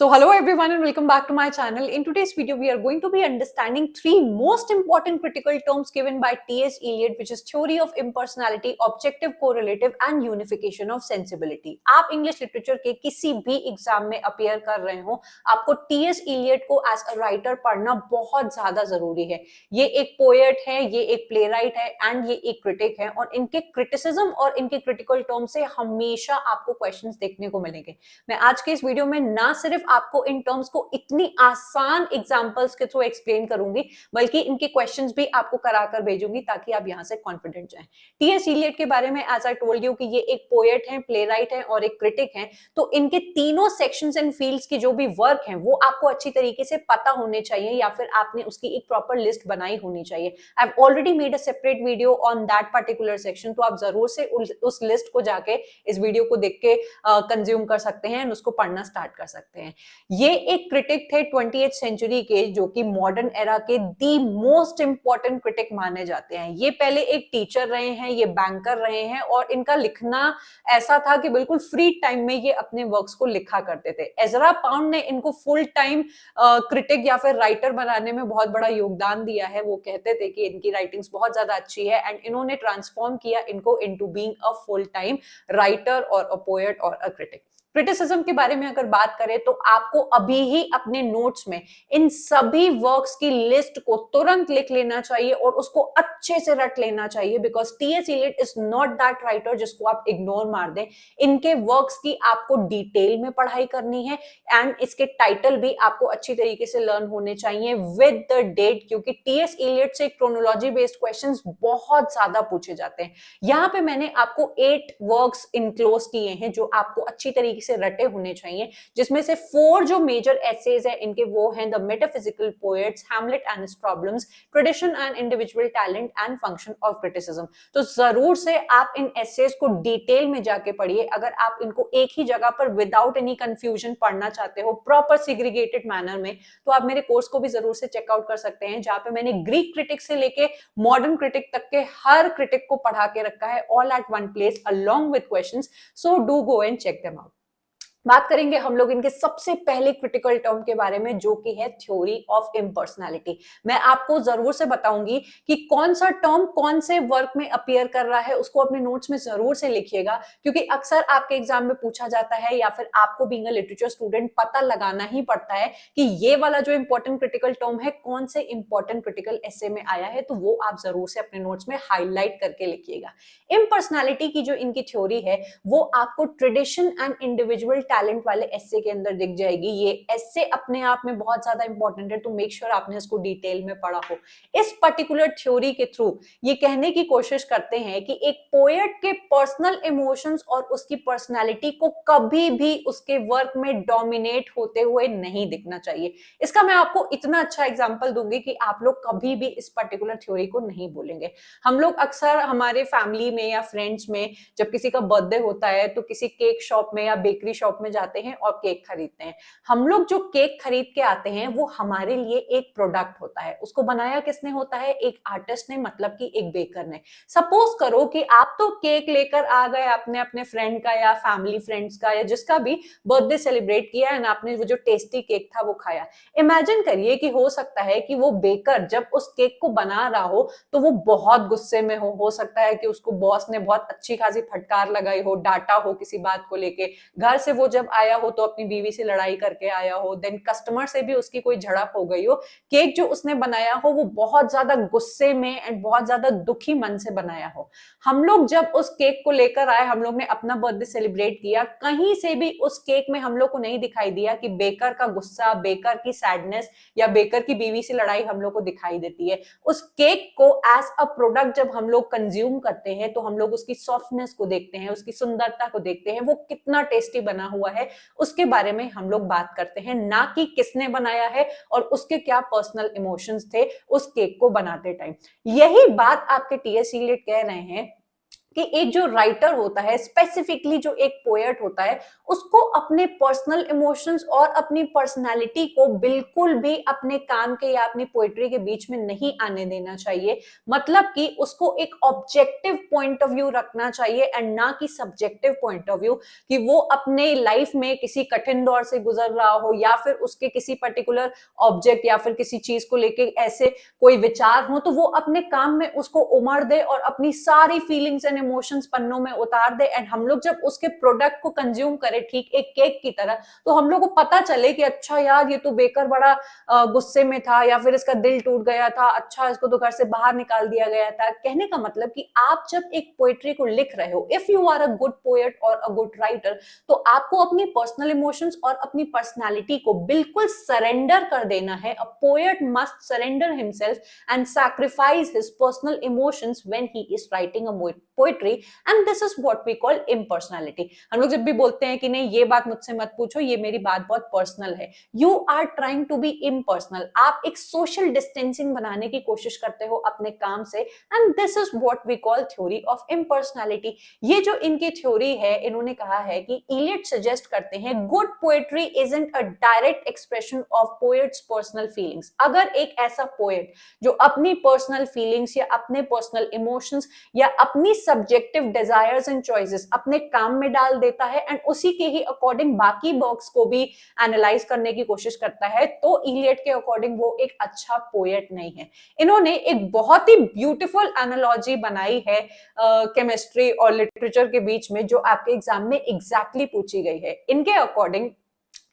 So hello everyone and welcome back to my channel. In today's video we are going to be understanding three most important critical terms given by T.S. Eliot, which is theory of impersonality, objective correlative and unification of sensibility. आप English literature के किसी भी exam में appear कर रहे हो, आपको T.S. Eliot को एज अ राइटर पढ़ना बहुत ज्यादा जरूरी है। ये एक पोएट है, ये एक प्ले राइट है एंड ये एक क्रिटिक है और इनके क्रिटिसिज्म और इनके क्रिटिकल टर्म से हमेशा आपको क्वेश्चंस देखने को मिलेंगे। मैं आज के इस वीडियो में ना सिर्फ आपको इन टर्म्स को इतनी आसान एग्जांपल्स के थ्रू एक्सप्लेन करूंगी, बल्कि इनके क्वेश्चंस भी आपको कराकर भेजूंगी ताकि आप यहां से कॉन्फिडेंट जाएं। टी.एस. इलियट के बारे में एज आई टोल्ड यू कि ये एक पोएट है, प्ले राइट है और एक क्रिटिक है, तो इनके तीनों सेक्शंस एंड फील्ड्स की जो भी वर्क है वो आपको अच्छी तरीके से पता होने चाहिए या फिर आपने उसकी एक प्रॉपर लिस्ट बनाई होनी चाहिए। I have already made a separate video on that particular section, तो आप जरूर से उस लिस्ट को जाके इस वीडियो को देख के कंज्यूम कर सकते हैं, उसको पढ़ना स्टार्ट कर सकते हैं। ये एक क्रिटिक थे 20th सेंचुरी के, जो कि मॉडर्न एरा के दी मोस्ट इंपॉर्टेंट क्रिटिक माने जाते हैं। ये पहले एक टीचर रहे हैं, ये बैंकर रहे हैं और इनका लिखना ऐसा था कि बिल्कुल फ्री टाइम में ये अपने वर्क्स को लिखा करते थे। एजरा पाउंड ने इनको फुल टाइम क्रिटिक या फिर राइटर बनाने में बहुत बड़ा योगदान दिया है। वो कहते थे कि इनकी राइटिंग्स बहुत ज्यादा अच्छी है एंड इन्होंने ट्रांसफॉर्म किया इनको into being a full time writer और अ पोएट और अ क्रिटिक। क्रिटिसिज्म के बारे में अगर बात करें तो आपको अभी ही अपने नोट्स में इन सभी वर्क्स की लिस्ट को तुरंत लिख लेना चाहिए और उसको अच्छे से रट लेना चाहिए, because T S. Eliot is not that writer जिसको आप इग्नोर मार दें। इनके वर्क्स की आपको डिटेल में पढ़ाई करनी है एंड इसके टाइटल भी आपको अच्छी तरीके से लर्न होने चाहिए विद द डेट, क्योंकि टी.एस. इलियट से क्रोनोलॉजी बेस्ड क्वेश्चंस बहुत ज्यादा पूछे जाते हैं। यहाँ पे मैंने आपको 8 वर्क्स इनक्लोज किए हैं जो आपको अच्छी तरीके से रटे होने चाहिए, जिसमें से 4 जो मेजर एसेज है इनके वो हैं the metaphysical poets, Hamlet and his problems, tradition and individual talent and function of criticism. तो जरूर से आप इन एसेज को डिटेल में जाके पढ़िए। अगर आप इनको एक ही जगह पर विदाउट एनी कंफ्यूजन पढ़ना चाहते हो प्रॉपर सेग्रीगेटेड मैनर में, तो आप मेरे कोर्स को भी जरूर से चेकआउट कर सकते हैं, जहां पे मैंने ग्रीक क्रिटिक से लेके मॉडर्न क्रिटिक तक के हर क्रिटिक को पढ़ा के रखा है all at one place along with questions. So do go and check them out. बात करेंगे हम लोग इनके सबसे पहले क्रिटिकल टर्म के बारे में, जो कि है थ्योरी ऑफ इम्पर्सनैलिटी। मैं आपको जरूर से बताऊंगी कि कौन सा टर्म कौन से वर्क में अपीयर कर रहा है, उसको अपने नोट्स में जरूर से लिखिएगा, क्योंकि अक्सर आपके एग्जाम में पूछा जाता है या फिर आपको बीइंग अ लिटरेचर स्टूडेंट पता लगाना ही पड़ता है कि ये वाला जो इंपॉर्टेंट क्रिटिकल टर्म है कौन से इंपॉर्टेंट क्रिटिकल एसे में आया है, तो वो आप जरूर से अपने नोट्स में हाईलाइट करके लिखिएगा। इम्पर्सनैलिटी की जो इनकी थ्योरी है वो आपको ट्रेडिशन एंड इंडिविजुअल टैलेंट वाले एसे के अंदर दिख जाएगी। ये एसे अपने आप में बहुत ज्यादा इंपॉर्टेंट है, तो मेक श्योर आपने इसको डिटेल में पढ़ा हो। इस पर्टिकुलर थ्योरी के थ्रू ये कहने की कोशिश करते हैं कि एक पोएट के पर्सनल इमोशंस और उसकी पर्सनालिटी को कभी भी उसके वर्क में डोमिनेट होते हुए नहीं दिखना चाहिए। इसका मैं आपको इतना अच्छा एग्जांपल दूंगी कि आप लोग कभी भी इस पर्टिकुलर थ्योरी को नहीं बोलेंगे। हम लोग अक्सर हमारे फैमिली में या फ्रेंड्स में जब किसी का बर्थडे होता है तो किसी केक शॉप में या बेकरी शॉप में जाते हैं और केक खरीदते हैं। हम लोग जो केक खरीद के आते हैं वो हमारे लिए एक प्रोडक्ट होता है। उसको बनाया किसने होता है? एक आर्टिस्ट ने, मतलब कि एक बेकर ने। सपोज करो कि आप तो केक लेकर आ गए, आपने अपने फ्रेंड का या फैमिली फ्रेंड्स का या जिसका भी बर्थडे सेलिब्रेट किया एंड आपने वो जो टेस्टी केक था वो खाया। इमेजिन करिए कि हो सकता है कि वो बेकर जब उस केक को बना रहा हो तो वो बहुत गुस्से में हो सकता है कि उसको बॉस ने बहुत अच्छी खासी फटकार लगाई हो, डांटा हो किसी बात को लेके। घर से वो जब आया हो तो अपनी बीवी से लड़ाई करके आया हो, देन कस्टमर से भी उसकी कोई झड़प हो गई हो। केक जो उसने बनाया हो वो बहुत ज्यादा गुस्से में एंड बहुत ज्यादा दुखी मन से बनाया हो। हम लोग जब उस केक को लेकर आए, हम लोग ने अपना बर्थडे सेलिब्रेट किया, कहीं से भी उस केक में हम लोग को नहीं दिखाई दिया कि बेकर का गुस्सा, बेकर की सैडनेस या बेकर की बीवी से लड़ाई हम लोग को दिखाई देती है। उस केक को एज अ प्रोडक्ट जब हम लोग कंज्यूम करते हैं तो हम लोग उसकी सॉफ्टनेस को देखते हैं, उसकी सुंदरता को देखते हैं, वो कितना टेस्टी बना हुआ है उसके बारे में हम लोग बात करते हैं, ना कि किसने बनाया है और उसके क्या पर्सनल इमोशंस थे उस केक को बनाते टाइम। यही बात आपके टी.एस. इलियट कह रहे हैं कि एक जो राइटर होता है, स्पेसिफिकली जो एक पोएट होता है, उसको अपने पर्सनल इमोशंस और अपनी पर्सनालिटी को बिल्कुल भी अपने काम के या अपनी पोएट्री के बीच में नहीं आने देना चाहिए। मतलब कि उसको एक ऑब्जेक्टिव पॉइंट ऑफ व्यू रखना चाहिए एंड ना कि सब्जेक्टिव पॉइंट ऑफ व्यू, कि वो अपने लाइफ में किसी कठिन दौर से गुजर रहा हो या फिर उसके किसी पर्टिकुलर ऑब्जेक्ट या फिर किसी चीज को लेके ऐसे कोई विचार हो, तो वो अपने काम में उसको उमड़ दे और अपनी सारी फीलिंग्स एंड इमोशंस पन्नों में उतार दे। एंड हम लोग जब उसके प्रोडक्ट को कंज्यूम करें ठीक एक केक की तरह, तो हम लोग को पता चले कि अच्छा यार, ये तो बेकर बड़ा गुस्से में था या फिर इसका दिल टूट गया था, अच्छा इसको तो घर से बाहर निकाल दिया गया था। कहने का मतलब कि आप जब एक पोएट्री को लिख रहे हो, if you are a good poet और अ गुड राइटर, तो आपको अपनी पर्सनल इमोशंस और अपनी पर्सनालिटी को बिल्कुल सरेंडर कर देना है। अ poet must surrender himself and sacrifice his personal emotions when he is writing a poetry, and this is what we call impersonality. हम लोग जब भी बोलते हैं कि नहीं ये बात मुझसे मत पूछो, ये मेरी बात बहुत पर्सनल है, you are trying to be impersonal, आप एक सोशल डिस्टेंसिंग बनाने की कोशिश करते हो अपने काम से, and this is what we call theory of impersonality. ये जो इनकी थ्योरी है, इन्होंने कहा है कि इलियट सजेस्ट करते हैं good poetry isn't a direct expression of poet's personal feelings. अगर एक ऐसा पोएट जो अपनी पर्सनल फीलिंग्स या अपने पर्सनल इमोशंस या अपनी सब्जेक्टिव डिजायर्स एंड चॉइसेस अपने काम में डाल देता है एंड उसी के ही अकॉर्डिंग बाकी वर्क्स को भी एनालाइज करने की कोशिश करता है, तो इलियट के अकॉर्डिंग वो एक अच्छा पोएट नहीं है। इन्होंने एक बहुत ही ब्यूटीफुल एनालॉजी बनाई है केमिस्ट्री और लिटरेचर के बीच में, जो आपके एग्जाम में एग्जैक्टली पूछी गई है। इनके अकॉर्डिंग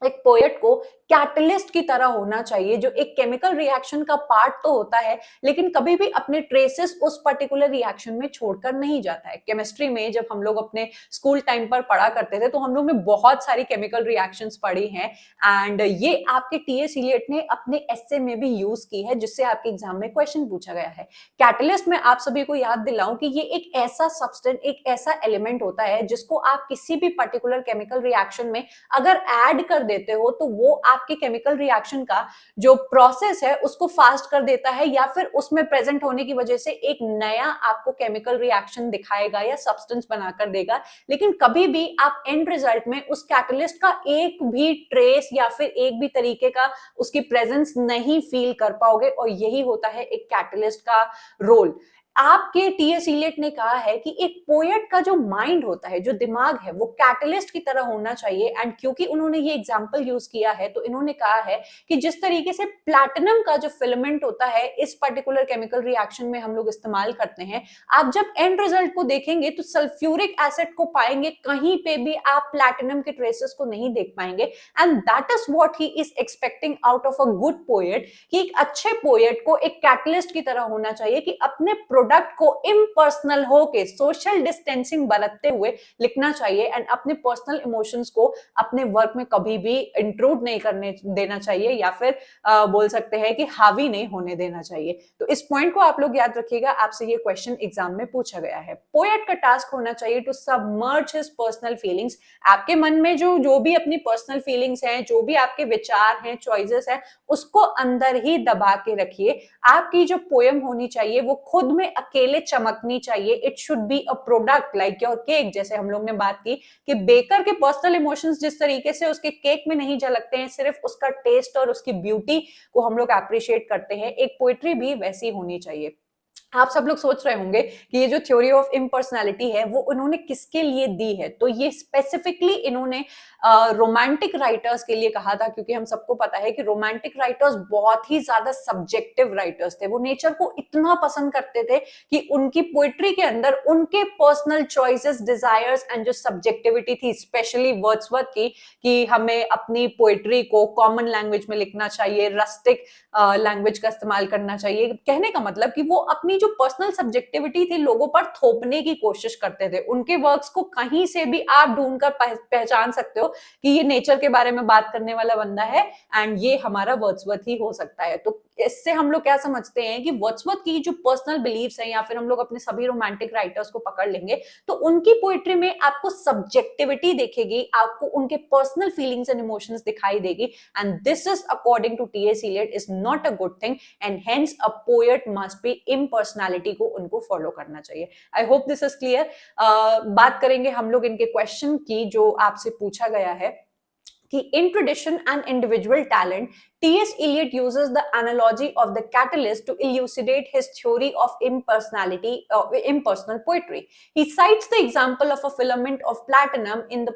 एक पोएट को कैटलिस्ट की तरह होना चाहिए, जो एक केमिकल रिएक्शन का पार्ट तो होता है लेकिन कभी भी अपने ट्रेसेस उस पर्टिकुलर रिएक्शन में छोड़कर नहीं जाता है। केमिस्ट्री में जब हम लोग अपने स्कूल टाइम पर पढ़ा करते थे, तो हम लोग ने बहुत सारी केमिकल रिएक्शंस पढ़ी हैं एंड ये आपके टीएस इलियट ने अपने एस्से में भी यूज की है, जिससे आपके एग्जाम में क्वेश्चन पूछा गया है। कैटलिस्ट में आप सभी को याद दिलाऊं कि ये एक ऐसा सब्सटेंस, एक ऐसा एलिमेंट होता है जिसको आप किसी भी पर्टिकुलर केमिकल रिएक्शन में अगर ऐड कर देते हो, तो वो आपके केमिकल रिएक्शन का जो प्रोसेस है उसको फास्ट कर देता है, या फिर उसमें प्रेजेंट होने की वजह से एक नया आपको केमिकल रिएक्शन दिखाएगा या सब्सटेंस बनाकर देगा। लेकिन कभी भी आप एंड रिजल्ट में उस कैटलिस्ट का एक भी ट्रेस या फिर एक भी तरीके का उसकी प्रेजेंस नहीं फील कर पाओगे, और यही होता है एक कैटलिस्ट का रोल। आपके टीएस इलियट ने कहा है कि एक पोएट का जो माइंड होता है, जो दिमाग है, वो कैटलिस्ट की तरह होना चाहिए। एंड क्योंकि उन्होंने ये एग्जांपल यूज किया है, तो इन्होंने कहा है कि जिस तरीके से प्लैटिनम का जो फिलामेंट होता है इस पर्टिकुलर केमिकल रिएक्शन में हम लोग इस्तेमाल करते हैं, आप जब एंड रिजल्ट को देखेंगे तो सल्फ्यूरिक एसिड को पाएंगे, कहीं पे भी आप प्लैटिनम के ट्रेसेस को नहीं देख पाएंगे। And that is what he is expecting out of a good poet, कि एक अच्छे पोएट को एक कैटलिस्ट की तरह होना चाहिए, कि अपने प्रोडक्ट को इम्पर्सनल होके सोशल डिस्टेंसिंग बरतते हुए लिखना चाहिए एंड अपने पर्सनल इमोशंस को अपने वर्क में कभी भी इंट्रूड नहीं करने देना चाहिए, या फिर बोल सकते हैं कि हावी नहीं होने देना चाहिए। तो इस पॉइंट को आप लोग याद रखिएगा, आपसे ये क्वेश्चन एग्जाम में पूछा गया है। पोएट का टास्क होना चाहिए to submerge his personal feelings. आपके मन में जो भी अपनी पर्सनल फीलिंग्स हैं, जो भी आपके विचार हैं, चॉइसेस हैं, उसको अंदर ही दबा के रखिए। आपकी जो पोएम होनी चाहिए वो खुद में अकेले चमकनी चाहिए। It should be a product like your cake, जैसे हम लोग ने बात की कि बेकर के पर्सनल इमोशंस जिस तरीके से उसके केक में नहीं झलकते हैं, सिर्फ उसका टेस्ट और उसकी ब्यूटी को हम लोग अप्रिशिएट करते हैं, एक पोएट्री भी वैसी होनी चाहिए। आप सब लोग सोच रहे होंगे कि ये जो थ्योरी ऑफ इम्पर्सनैलिटी है वो उन्होंने किसके लिए दी है, तो ये स्पेसिफिकली इन्होंने रोमांटिक राइटर्स के लिए कहा था, क्योंकि हम सबको पता है कि रोमांटिक राइटर्स बहुत ही ज्यादा सब्जेक्टिव राइटर्स थे। वो नेचर को इतना पसंद करते थे कि उनकी पोएट्री के अंदर उनके पर्सनल चॉइसेस, डिजायर्स एंड जो सब्जेक्टिविटी थी, स्पेशली वर्ड्सवर्थ की, कि हमें अपनी पोएट्री को कॉमन लैंग्वेज में लिखना चाहिए, रस्टिक लैंग्वेज का इस्तेमाल करना चाहिए। कहने का मतलब कि वो अपनी जो पर्सनल सब्जेक्टिविटी थी लोगों पर थोपने की कोशिश करते थे। उनके वर्क्स को कहीं से भी आप ढूंढकर पहचान सकते हो कि ये नेचर के बारे में बात करने वाला बंदा है एंड ये हमारा वर्ड्सवर्थ ही हो सकता है। तो इससे हम लोग क्या समझते हैं कि वर्ड्सवर्थ की जो पर्सनल बिलीफ्स हैं, या फिर हम लोग अपने सभी रोमांटिक राइटर्स को पकड़ लेंगे तो उनकी पोएट्री में आपको सब्जेक्टिविटी देखेगी, आपको उनके पर्सनल फीलिंग्स एंड इमोशंस दिखाई देगी, and this is according to T S Eliot is not a good thing, and hence a poet must be impersonal impersonality को उनको फॉलो करना चाहिए। I hope this is clear. बात करेंगे हम लोग इनके क्वेश्चन की जो आपसे पूछा गया है कि in tradition and individual talent, T.S. Eliot uses the analogy of the catalyst to elucidate his theory of impersonal poetry. He cites the example of a filament of platinum in the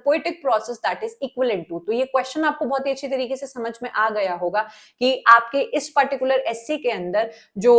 poetic process that is equivalent to. तो ये question आपको बहुत ही अच्छी तरीके से समझ में आ गया होगा कि आपके इस पर्टिकुलर एस्से के अंदर जो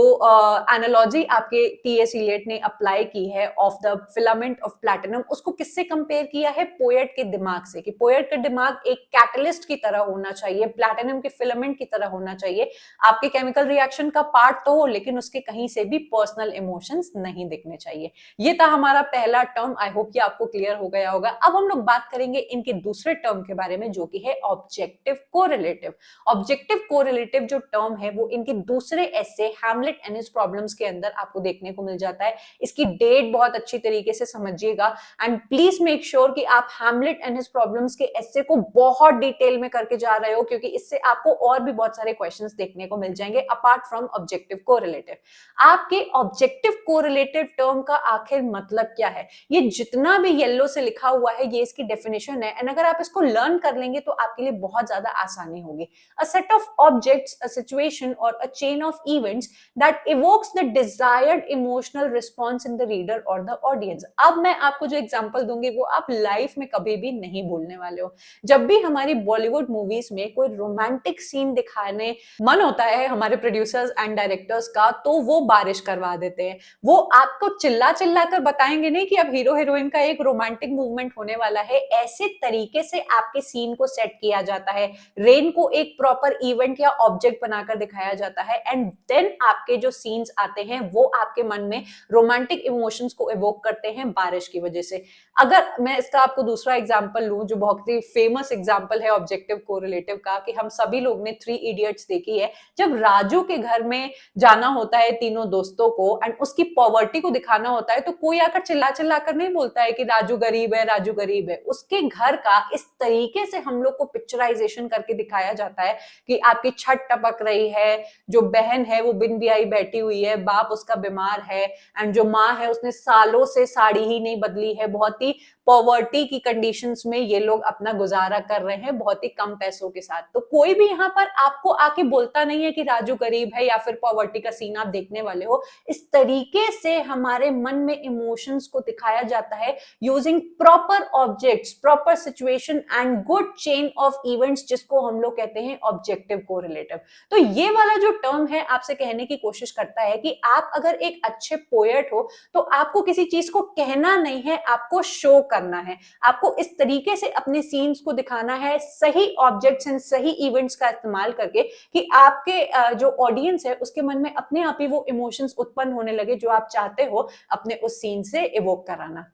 एनालॉजी आपके टी.एस. इलियट ने अप्लाई की है of the filament of platinum, उसको किससे कंपेयर किया है? पोएट के दिमाग से, कि पोएट का दिमाग एक कैटलिस्ट की तरह होना चाहिए, प्लैटिनम के फिलामेंट की तरह होना चाहिए। आपके केमिकल रिएक्शन का पार्ट तो हो, लेकिन उसके कहीं से भी पर्सनल इमोशंस नहीं दिखने चाहिए। ये था हमारा पहला टर्म। आई होप कि आपको क्लियर हो गया होगा। अब हम लोग बात करेंगे इनके दूसरे टर्म के बारे में, जो कि है ऑब्जेक्टिव कोरिलेटिव। ऑब्जेक्टिव कोरिलेटिव जो टर्म है वो इनके दूसरे एस्से हैमलेट एंड हिज प्रॉब्लम्स के अंदर आपको देखने को मिल जाता है। इसकी डेट बहुत अच्छी तरीके से समझिएगा एंड प्लीज मेक श्योर कि आप हैमलेट एंड हिज प्रॉब्लम्स के एस्से को बहुत डिटेल में करके जा रहे हो, क्योंकि इससे आपको और भी बहुत सारे क्वेश्चंस देखने को मिल जाएंगे अपार्ट फ्रॉम ऑब्जेक्टिव कोरिलेटिव। आपके ऑब्जेक्टिव कोरिलेटिव टर्म का आखिर मतलब क्या है? ये जितना भी येलो से लिखा हुआ है ये इसकी डेफिनेशन है, एंड अगर आप इसको लर्न कर लेंगे तो आपके लिए बहुत ज्यादा आसानी होगी। A set of objects, a situation और a chain of events that evokes the desired emotional response in the reader और द ऑडियंस। अब मैं आपको जो एग्जांपल दूंगी वो आप लाइफ में कभी भी नहीं भूलने वाले हो। जब भी हमारी बॉलीवुड मूवीज में कोई रोमांटिक सीन दिखाने मन होता है हमारे प्रोड्यूसर्स एंड डायरेक्टर्स का, तो वो बारिश करवा देते हैं। वो आपको चिल्ला चिल्ला कर बताएंगे नहीं कि अब हीरो हीरोइन का एक रोमांटिक मूवमेंट होने वाला है। ऐसे तरीके से आपके सीन को सेट किया जाता है, रेन को एक प्रॉपर इवेंट या ऑब्जेक्ट बनाकर दिखाया जाता है, एंड देन आपके जो सीन्स आते हैं वो आपके मन में रोमांटिक इमोशंस को इवोक करते हैं बारिश की वजह से। अगर मैं इसका आपको दूसरा एग्जांपल लूं जो बहुत ही फेमस एग्जांपल है ऑब्जेक्टिव कोरिलेटिव का, कि हम सभी लोग ने 3 इडियट्स देखी है। जब राजू के घर में जाना होता है तीनों दोस्तों को एंड उसकी पॉवर्टी को दिखाना होता है, तो कोई आकर चिल्ला चिल्ला कर नहीं बोलता है कि राजू गरीब है, राजू गरीब है। उसके घर का इस तरीके से हम लोग को पिक्चराइजेशन करके दिखाया जाता है कि आपकी छत टपक रही है, जो बहन है वो बिन ब्याही बैठी हुई है, बाप उसका बीमार है, एंड जो माँ है उसने सालों से साड़ी ही नहीं बदली है। बहुत ही पॉवर्टी की कंडीशंस में ये लोग अपना गुजारा कर रहे हैं, बहुत ही कम पैसों के साथ। तो कोई भी यहाँ पर आपको आके बोलता नहीं है कि राजू गरीब है या फिर पॉवर्टी का सीन आप देखने वाले हो। इस तरीके से हमारे मन में इमोशंस को दिखाया जाता है using proper objects, proper situation and good chain of events, जिसको हम लोग कहते हैं ऑब्जेक्टिव कोरिलेटिव। तो ये वाला जो टर्म है आपसे कहने की कोशिश करता है कि आप अगर एक अच्छे पोएट हो तो आपको किसी चीज को कहना नहीं है, आपको शो करना है। आपको इस तरीके से अपने सीन्स को दिखाना है, सही ऑब्जेक्ट्स एंड सही इवेंट्स का इस्तेमाल करके, कि आपके जो ऑडियंस है उसके मन में अपने आप ही वो इमोशंस उत्पन्न होने लगे जो आप चाहते हो अपने उस सीन से इवोक कराना।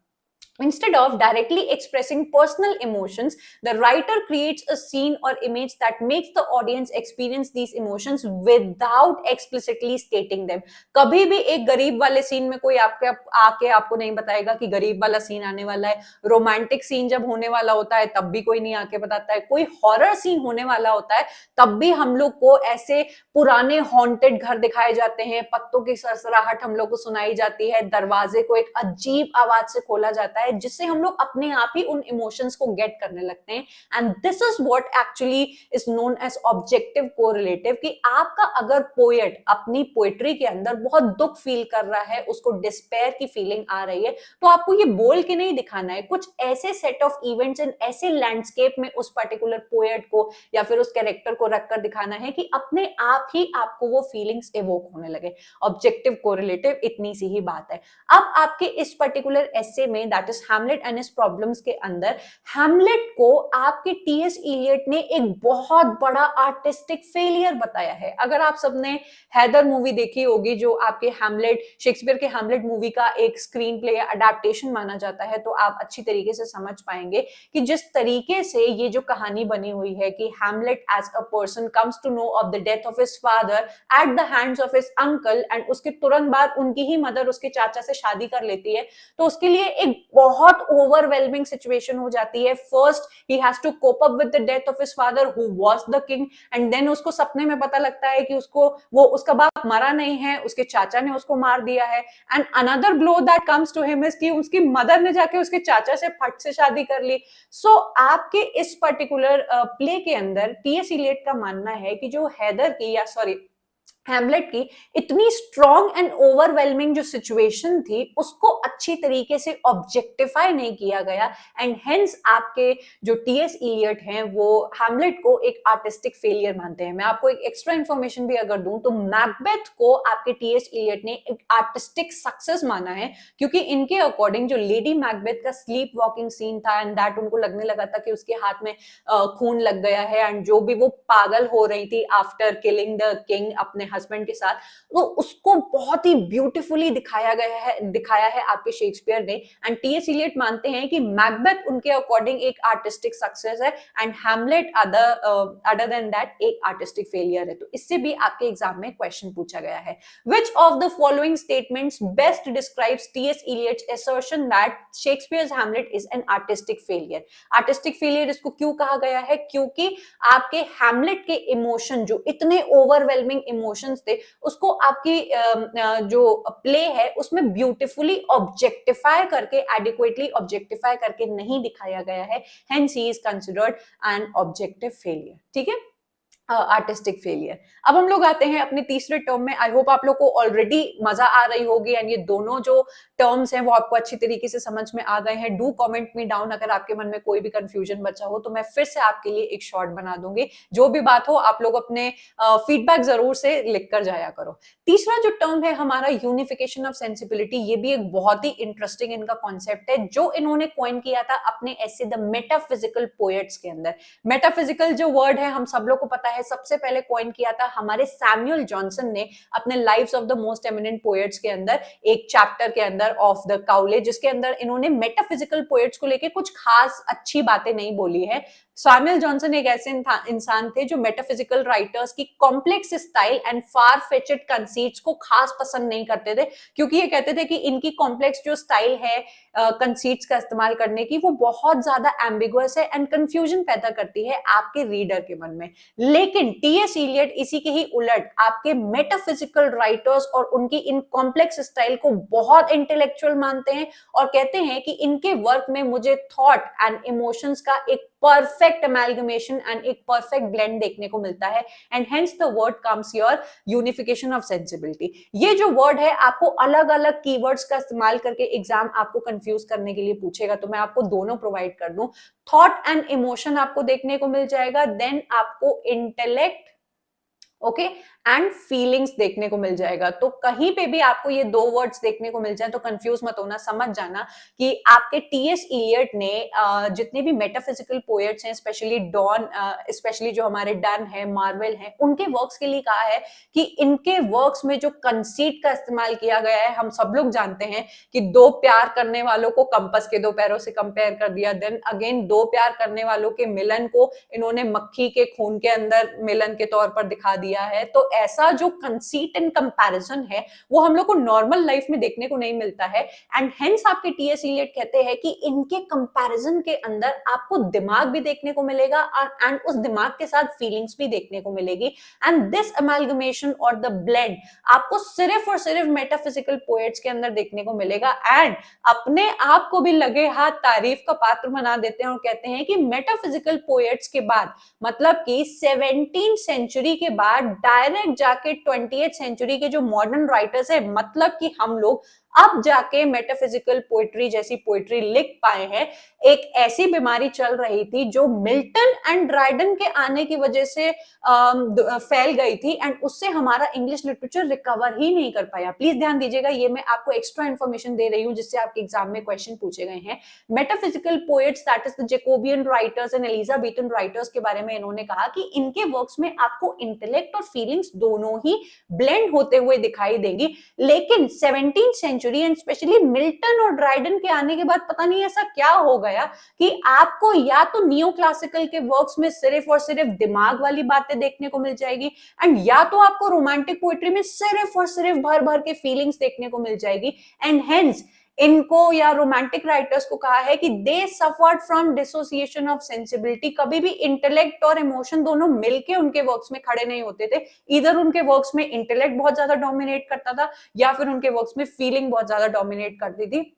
Instead of directly expressing personal emotions, the writer creates a scene or image that makes the audience experience these emotions without explicitly stating them. कभी भी एक गरीब वाले सीन में कोई आके आपको नहीं बताएगा कि गरीब वाला सीन आने वाला है। रोमांटिक सीन जब होने वाला होता है तब भी कोई नहीं आके बताता है। कोई हॉरर सीन होने वाला होता है तब भी हम लोग को ऐसे पुराने हॉन्टेड घर दिखाए जाते हैं, पत्तों की सरसराहट हम लोग को सुनाई जाती है, दरवाजे को एक अजीब आवाज से खोला जाता है, जिससे हम लोग अपने आप ही उन इमोशंस को गेट करने लगते हैं। And this is what actually is known as objective correlative. कि आपका अगर पोएट अपनी पोएट्री के अंदर बहुत दुख फील कर रहा है, उसको डिस्पेयर की फीलिंग आ रही है, तो आपको ये बोल के नहीं दिखाना है, कुछ ऐसे सेट ऑफ इवेंट्स एंड ऐसे लैंडस्केप में उस पर्टिकुलर पोएट को या फिर उस कैरेक्टर को रखकर दिखाना है कि अपने आप ही आपको वो फीलिंग्स एवोक होने लगे। ऑब्जेक्टिव कोरिलेटिव इतनी सी ही बात है। अब आपके इस पर्टिकुलर एस्से में that is Hamlet and his problems के अंदर, हैमलेट को आपके टी.एस. इलियट ने एक बहुत बड़ा आर्टिस्टिक फेलियर बताया है। अगर आप सबने हैदर मूवी देखी होगी, जो आपके हैमलेट, शेक्सपियर के हैमलेट मूवी का एक स्क्रीन प्ले या अडेप्टेशन माना जाता है, तो आप अच्छी तरीके से समझ पाएंगे कि जिस तरीके से ये जो कहानी बनी हुई है कि Hamlet as a person comes to know of the death of his father at the hands of his uncle, and उसके तुरंत बाद उनकी ही मदर उसके चाचा से शादी कर लेती है। तो उसके लिए एक बहुत ओवरवेलमिंग सिचुएशन हो जाती है। First he has to cope up with the death of his father who was the king, and then उसको सपने में पता लगता है कि उसका बाप मरा नहीं है, उसके चाचा ने उसको मार दिया है। And another blow that comes to him is कि उसकी मदर ने जाके उसके चाचा से फट से शादी कर ली। सो आपके इस पर्टिकुलर प्ले के अंदर टीएस इलियट का मानना है कि जो हैदर की या सॉरी हैमलेट की इतनी स्ट्रॉन्ग एंड ओवरवेलमिंग जो सिचुएशन थी उसको अच्छी तरीके से ऑब्जेक्टिफाई नहीं किया गया, एंड हेंस आपके जो टीएस इलियट हैं वो हैमलेट को एक आर्टिस्टिक फेलियर मानते हैं। मैं आपको एक एक्स्ट्रा इंफॉर्मेशन भी अगर दूं तो मैकबेथ को आपके टीएस इलियट ने एक आर्टिस्टिक सक्सेस माना है, क्योंकि इनके अकॉर्डिंग जो लेडी मैकबेथ का स्लीप वॉकिंग सीन था एंड दैट उनको लगने लगा था कि उसके हाथ में खून लग गया है, एंड जो भी वो पागल हो रही थी आफ्टर किलिंग द किंग अपने हस्बैंड के साथ, तो उसको बहुत ही ब्यूटीफुली दिखाया है आपके शेक्सपियर ने। एंड टीएस इलियट मानते हैं कि मैकबेथ उनके अकॉर्डिंग एक आर्टिस्टिक सक्सेस है and Hamlet other than that एक आर्टिस्टिक फेलियर है। तो इससे भी आपके एग्जाम में क्वेश्चन पूछा गया है, which of the following statements best describes T S Eliot's assertion that Shakespeare's Hamlet is an artistic failure. Artistic failure इसको क्यों कहा गया है? क्योंकि आपके हैमलेट के इमोशन जो इतने ओवरवेलमिंग इमोशंस थे उसको आपकी जो प्ले है उसमें ब्यूटीफुली ऑब्जेक्टिफाई करके, एडिक्वेटली ऑब्जेक्टिफाई करके नहीं दिखाया गया है, hence he is considered an objective failure. ठीक है, आर्टिस्टिक फेलियर। अब हम लोग आते हैं अपने तीसरे टर्म में। आई होप आप लोग को ऑलरेडी मजा आ रही होगी एंड ये दोनों जो टर्म्स हैं वो आपको अच्छी तरीके से समझ में आ गए हैं। डू कमेंट मी डाउन अगर आपके मन में कोई भी कंफ्यूजन बचा हो, तो मैं फिर से आपके लिए एक शॉर्ट बना दूंगी। जो भी बात हो आप लोग अपने फीडबैक जरूर से लिख कर जाया करो। तीसरा जो टर्म है हमारा यूनिफिकेशन ऑफ सेंसिबिलिटी, ये भी एक बहुत ही इंटरेस्टिंग इनका कॉन्सेप्ट है जो इन्होंने कॉइन किया था अपने ऐसे द मेटाफिजिकल पोएट्स के अंदर। मेटाफिजिकल जो वर्ड है हम सब लोग को पता है सबसे पहले कॉइन किया था हमारे सैमुअल जॉनसन ने अपने lives of the most eminent poets के अंदर, एक चैप्टर के अंदर ऑफ द काउले, जिसके अंदर इन्होंने मेटाफिजिकल पोएट्स को लेके कुछ खास अच्छी बातें नहीं बोली है। सैमुअल जॉनसन एक ऐसे इंसान थे जो मेटाफिजिकल राइटर्स की complex style and far fetched conceits को खास पसंद नहीं करते थे, क्योंकि ये कहते थे कि इनकी कॉम्प्लेक्स जो स्टाइल है कंसीट्स का इस्तेमाल करने की वो बहुत ज्यादा एम्बिगुअस है एंड कंफ्यूजन पैदा करती है आपके रीडर के मन में। लेकिन टीएस इलियट इसी के ही उलट आपके मेटाफिजिकल राइटर्स और उनकी इन कॉम्प्लेक्स स्टाइल को बहुत इंटेलेक्चुअल मानते हैं और कहते हैं कि इनके वर्क में मुझे थॉट एंड इमोशंस का एक परफेक्ट अमेलगमेशन एंड एक परफेक्ट ब्लेंड देखने को मिलता है, and hence the word comes your unification of sensibility. ये जो वर्ड है आपको अलग अलग कीवर्ड्स का इस्तेमाल करके एग्जाम आपको कंफ्यूज करने के लिए पूछेगा, तो मैं आपको दोनों प्रोवाइड कर दूं। थॉट एंड इमोशन आपको देखने को मिल जाएगा, देन आपको इंटेलेक्ट ओके एंड फीलिंग्स देखने को मिल जाएगा। तो कहीं पे भी आपको ये दो वर्ड्स देखने को मिल जाए तो कंफ्यूज मत होना, समझ जाना कि आपके टीएस इलियट ने जितने भी मेटाफिजिकल पोएट्स हैं, स्पेशली डॉन, स्पेशली जो हमारे डन है, मार्वेल हैं, उनके वर्क्स के लिए कहा है कि इनके वर्क्स में जो कंसीट का इस्तेमाल किया गया है, हम सब लोग जानते हैं कि दो प्यार करने वालों को कंपास के दो पैरों से कंपेयर कर दिया, देन अगेन दो प्यार करने वालों के मिलन को इन्होंने मक्खी के खून के अंदर मिलन के तौर पर दिखा दिया है। तो ऐसा जो कंसीट एंड कंपैरिजन है वो हम लोग को नॉर्मल लाइफ में देखने को नहीं मिलता है, एंड हेंस आपके टीएस इलियट कहते हैं कि इनके कंपैरिजन के अंदर आपको दिमाग भी देखने को मिलेगा एंड उस दिमाग के साथ फीलिंग्स भी देखने को मिलेगी, एंड दिस अमेलगमेशन और द ब्लेंड आपको सिर्फ और सिर्फ मेटाफिजिकल पोएट्स के अंदर देखने को मिलेगा, एंड अपने आप को भी लगे हाथ तारीफ का पात्र बना देते हैं और कहते हैं कि मेटाफिजिकल पोएट्स के बाद, मतलब कि 17th सेंचुरी के बाद डायरेक्ट जाके 20th सेंचुरी के जो मॉडर्न राइटर्स है, मतलब कि हम लोग अब जाके मेटाफिजिकल पोएट्री जैसी पोएट्री लिख पाए हैं। एक ऐसी बीमारी चल रही थी जो मिल्टन एंड ड्राइडन के आने की वजह से फैल गई थी, एंड उससे हमारा इंग्लिश लिटरेचर रिकवर ही नहीं कर पाया। प्लीज ध्यान दीजिएगा, ये मैं आपको एक्स्ट्रा इंफॉर्मेशन दे रही हूँ जिससे आपके एग्जाम में क्वेश्चन पूछे गए हैं। Metaphysical poets that is the Jacobean writers and Elizabethan writers के बारे में इन्होंने कहा कि इनके वर्क्स में आपको इंटेलेक्ट और फीलिंग्स दोनों ही ब्लेंड होते हुए दिखाई देंगी, लेकिन 17th century and specially Milton और ड्राइडन के आने के बाद पता नहीं ऐसा क्या हो गया कि आपको या तो नियो क्लासिकल के वर्क्स में सिर्फ और सिर्फ दिमाग वाली बातें देखने को मिल जाएगी, एंड या तो आपको रोमांटिक पोएट्री में सिर्फ और सिर्फ भर भर के फीलिंग्स देखने को मिल जाएगी, एंड हेंस इनको या रोमांटिक राइटर्स को कहा है कि they suffered from dissociation of sensibility. कभी भी इंटेलेक्ट और इमोशन दोनों मिलके उनके वर्क्स में खड़े नहीं होते थे, इधर उनके वर्क्स में इंटेलेक्ट बहुत ज्यादा डोमिनेट करता था या फिर उनके वर्क्स में फीलिंग बहुत ज्यादा डोमिनेट करती थी।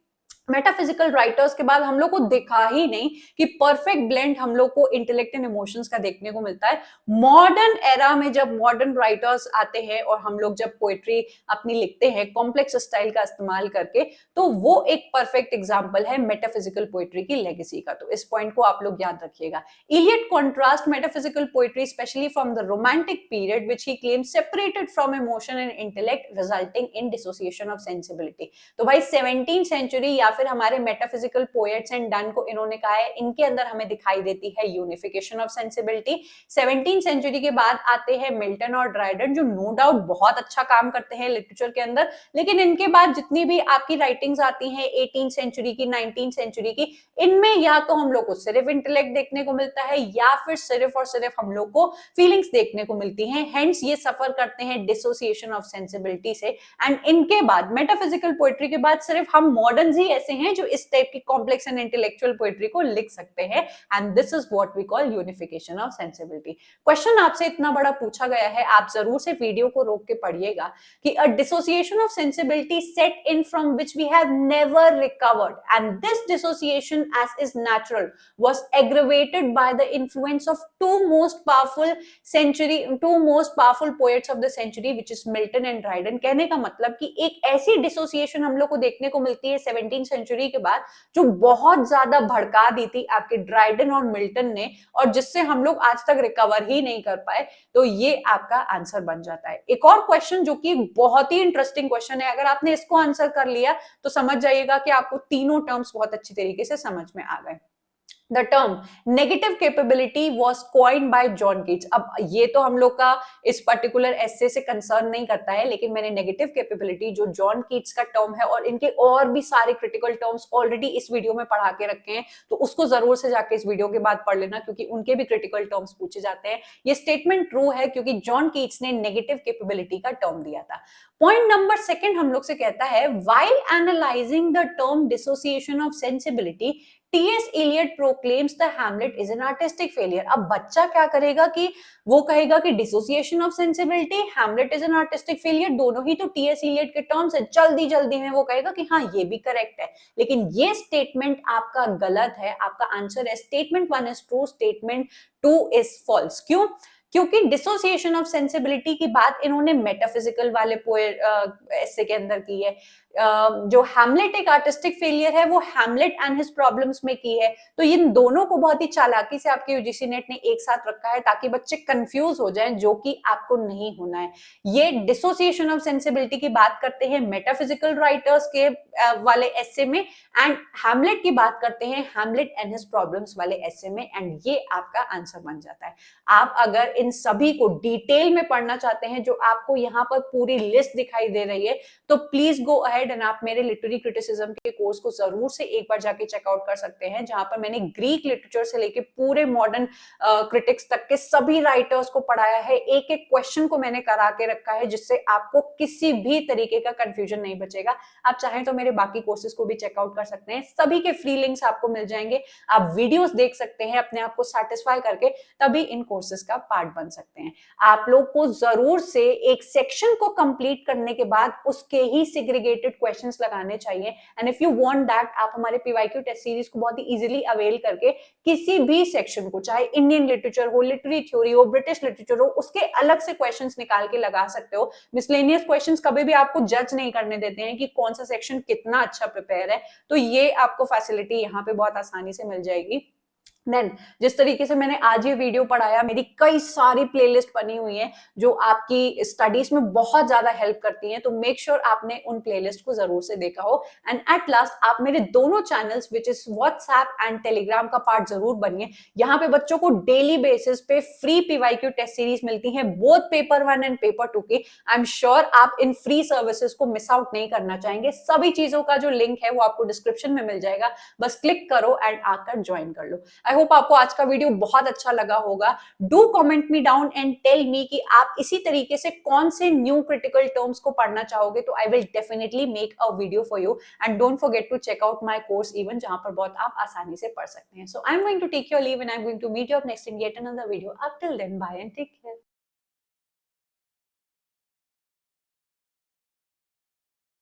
मेटाफिजिकल राइटर्स के बाद हम लोग को दिखा ही नहीं कि परफेक्ट ब्लेंड हम लोग को इंटेलेक्ट एंड इमोशंस का देखने को मिलता है। मॉडर्न एरा में जब मॉडर्न राइटर्स आते हैं और हम लोग जब पोएट्री अपनी लिखते हैं कॉम्प्लेक्स स्टाइल का इस्तेमाल करके, तो वो एक परफेक्ट एग्जांपल है मेटाफिजिकल पोएट्री की लेगेसी का। तो इस पॉइंट को आप लोग याद रखिएगा। Iliad contrast metaphysical poetry specially from the romantic period which he claims separated from emotion and intellect resulting in dissociation of sensibility. तो भाई 17th सेंचुरी या फिर हमारे मेटाफिजिकल पोएट्स एंड डन को इन्होंने कहा है इनके अंदर हमें दिखाई देती है unification of sensibility. 17th century के बाद आते हैं मिल्टन और ड्राइडन जो नो डाउट बहुत अच्छा काम करते हैं लिटरेचर के अंदर, लेकिन इनके बाद जितनी भी आपकी राइटिंग्स आती हैं 18th सेंचुरी की, 19th सेंचुरी की, इनमें या तो हम लोग को सिर्फ इंटेलेक्ट देखने को मिलता है या फिर सिर्फ और सिर्फ हम लोग को फीलिंग्स देखने को मिलती हैं। हेंस ये सफर करते हैं डिसोसिएशन ऑफ सेंसिबिलिटी से। एंड इनके बाद मेटाफिजिकल पोएट्री के बाद सिर्फ हम मॉडर्न ही ऐसे हैं जो इस टाइप की कॉम्प्लेक्स एंड इंटेलेक्चुअल पोएट्री को लिख सकते हैं। And this is what we call unification of sensibility. Question आपसे इतना बड़ा पूछा गया है, आप जरूर से वीडियो को रोक के पढ़िएगा कि a dissociation of sensibility set in from which we have never recovered and this dissociation as is natural was aggravated by the influence of two most powerful poets of the century which is Milton and Dryden. कहने का मतलब कि एक ऐसी dissociation हम लोग को देखने को मिलती है 17th सेंचुरी के बाद जो बहुत ज्यादा भड़का दी थी आपके ड्राइडन और मिल्टन ने, और जिससे हम लोग आज तक रिकवर ही नहीं कर पाए। तो ये आपका आंसर बन जाता है। एक और क्वेश्चन जो कि बहुत ही इंटरेस्टिंग क्वेश्चन है, अगर आपने इसको आंसर कर लिया तो समझ जाइएगा कि आपको तीनों टर्म्स बहुत अच्छी तरीके से समझ में आ गए। The term negative capability was coined by John Keats। अब ये तो हम लोग का इस पर्टिकुलर एस्से से कंसर्न नहीं करता है, लेकिन मैंने नेगेटिव कैपेबिलिटी जो जॉन कीट्स का टर्म है और इनके और भी सारे क्रिटिकल टर्म्स ऑलरेडी इस वीडियो में पढ़ा के रखे हैं, तो उसको जरूर से जाके इस वीडियो के बाद पढ़ लेना क्योंकि उनके भी क्रिटिकल टर्म्स पूछे जाते हैं। ये स्टेटमेंट ट्रू है क्योंकि जॉन कीट्स ने नेगेटिव कैपेबिलिटी का टर्म दिया था। पॉइंट नंबर सेकंड हम लोग से कहता है while analysing the term dissociation of sensibility T S. Eliot proclaims the Hamlet is an artistic failure. अब बच्चा क्या करेगा कि वो कहेगा कि dissociation of sensibility, Hamlet is an artistic failure, दोनों ही तो टी.एस. इलियट के टर्म्स है। जल्दी जल्दी में वो कहेगा कि हाँ ये भी करेक्ट है, लेकिन ये स्टेटमेंट आपका गलत है। आपका आंसर है statement 1 is true, statement 2 is false. क्यों? क्योंकि डिसोसिएशन ऑफ सेंसिबिलिटी की बात इन्होंने मेटाफिजिकल वाले एस्से के अंदर की है। जो हैमलेट एक आर्टिस्टिक फेलियर है वो हैमलेट एंड हिज प्रॉब्लम्स में की है। तो इन दोनों को बहुत ही चालाकी से आपके यूजीसी नेट ने एक साथ रखा है ताकि बच्चे कंफ्यूज हो जाएं, जो कि आपको नहीं होना है। ये डिसोसिएशन ऑफ सेंसिबिलिटी की बात करते हैं मेटाफिजिकल राइटर्स के वाले एस्से में, एंड हैमलेट की बात करते हैं हैमलेट एंड हिज प्रॉब्लम्स वाले एस्से में, एंड ये आपका आंसर बन जाता है। आप अगर इन सभी को डिटेल में पढ़ना चाहते हैं, जो आपको यहाँ पर पूरी लिस्ट दिखाई दे रही है, तो प्लीज गो अहेड एंड आप मेरे लिटरेरी क्रिटिसिज्म के कोर्स को जरूर से एक बार जाके चेकआउट कर सकते हैं, जहां पर मैंने ग्रीक लिटरेचर से लेके पूरे मॉडर्न क्रिटिक्स तक के सभी राइटर्स को पढ़ाया है। एक एक क्वेश्चन को मैंने करा के रखा है जिससे आपको किसी भी तरीके का कंफ्यूजन नहीं बचेगा। आप चाहें तो मेरे बाकी कोर्सेज को भी चेकआउट कर सकते हैं, सभी के फ्री लिंक्स आपको मिल जाएंगे। आप वीडियोस देख सकते हैं, अपने आप को सेटिस्फाई करके तभी इन कोर्सेज का पार्ट बन सकते हैं। आप लोग को जरूर से एक सेक्शन को कंप्लीट करने के बाद उसके ही सेग्रीगेटेड क्वेश्चंस लगाने चाहिए। And if you want that, आप हमारे पीवाईक्यू टेस्ट सीरीज को बहुत ही इजीली अवेल करके किसी भी सेक्शन को, चाहे इंडियन लिटरेचर हो, लिटरेरी थ्योरी हो, ब्रिटिश लिटरेचर हो, उसके अलग से क्वेश्चंस निकाल के लगा सकते हो। मिसलेनियस क्वेश्चंस कभी भी आपको जज नहीं करने देते हैं कि कौन सा सेक्शन कितना अच्छा प्रिपेयर है, तो ये आपको फैसिलिटी यहाँ पे बहुत आसानी से मिल जाएगी। देन जिस तरीके से मैंने आज ये वीडियो पढ़ाया, मेरी कई सारी प्लेलिस्ट बनी हुई है जो आपकी स्टडीज में बहुत ज्यादा हेल्प करती हैं, तो मेक श्योर आपने उन प्लेलिस्ट को जरूर से देखा हो। एंड एट लास्ट आप मेरे दोनों channels which is WhatsApp and Telegram का पार्ट जरूर बनिए। यहाँ पे बच्चों को डेली बेसिस पे फ्री पीवाईक्यू टेस्ट सीरीज मिलती है, बोथ पेपर 1 एंड पेपर 2 की। आई एम श्योर आप इन फ्री सर्विसेज को मिस आउट नहीं करना चाहेंगे। सभी चीजों का जो लिंक है वो आपको डिस्क्रिप्शन में मिल जाएगा, बस क्लिक करो एंड आकर ज्वाइन कर लो। आई होप आपको आज का वीडियो बहुत अच्छा लगा होगा. Do comment me down and tell me कि आप इसी तरीके से कौन से न्यू क्रिटिकल टर्म्स को पढ़ना चाहोगे. तो I will definitely make a video for you and don't forget to check out my course even, जहां पर बहुत आप आसानी से पढ़ सकते हैं. So I am going to take your leave and I am going to meet you up next in yet another video. Up till then, bye and take care.